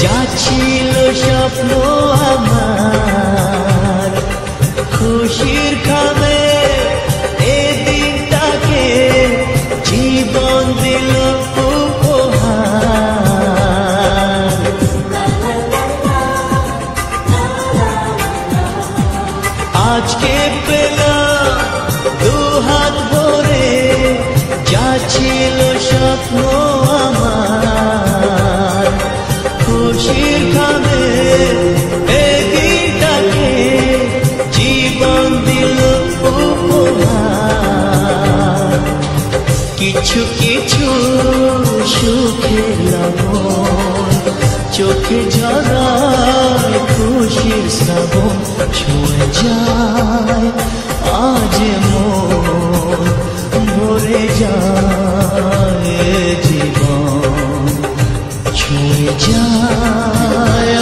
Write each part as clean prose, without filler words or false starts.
যা ছিল স্বপ্ন আমার খুশির খামে এই দিনটাকে জীবন দিল উপহার। আজকে পেলাম দুহাত ভরে যা ছিল স্বপ্ন আমার খুশির খামে এই দিনটাকে জীবন দিল উপহার। কিছু কিছু সুখের লবণ চোখে ঝরায় খুশির শ্রাবণ ছুঁয়ে যায় আজ মন ভরে যায় জীবন ছুঁয়ে যায়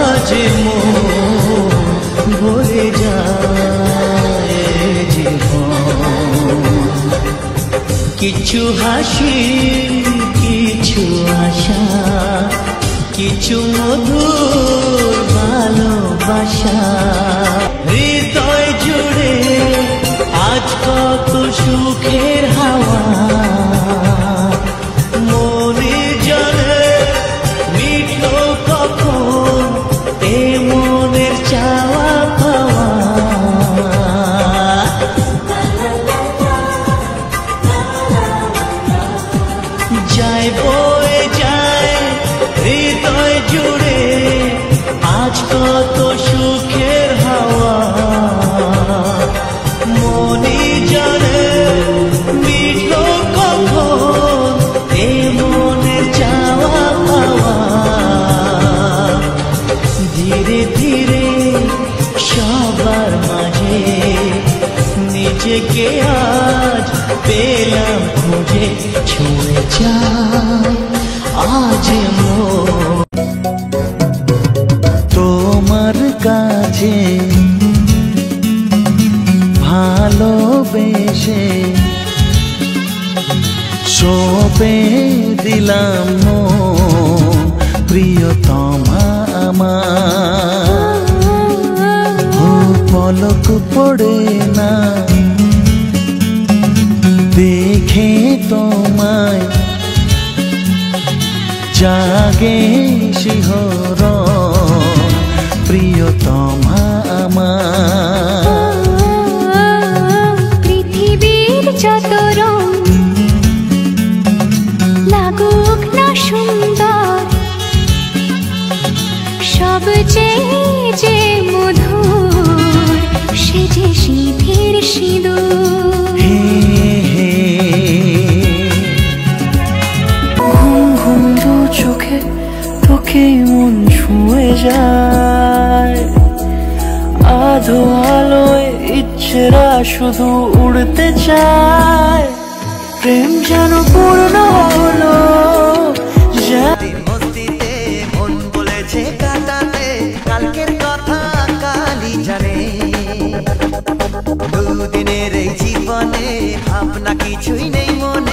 আজ মন ভরে যায় জীবন। কিছু হাসি কিছু আশা কিছু মধুর ভালোবাসা হৃদয় জুড়ে আজ কত সুখের হাওয়া। মনে জানে মিঠো কখন এ মনের চাওয়া পাওয়া। যায় বয়ে যায় হৃদয় জুড়ে আজ কত সুখের হাওয়া। মনে জানে মিঠো কখন এ মনের চাওয়া পাওয়া। ধীরে ধীরে সবার মাঝে নিজেকে আজ পেলাম খুঁজে ছুঁয়ে যায় আজ মন তোমার কাছে ভালোবেসে সঁপে দিলাম মন প্রিয়তমা আমার। পলক পড়ে না দেখে তোমায় জাগে শিহরণ প্রিয়তমা আমার। পৃথিবীর যত রং লাগুক না সুন্দর সবচেয়ে যে মধুর সে যে সিঁথির সিঁদুর। ঘুম ঘুম দু চোখে তোকে মন ছুঁয়ে যায় আধো আলোয় ইচ্ছেরা শুধু উড়তে চায়। প্রেম যেন পূর্ণ হলো মস্তিতে মন বলেছে কাটাতে কালকের কথা কালই জানে। দুদিনের এই জীবনে ভাবনা কিছুই নেই মনে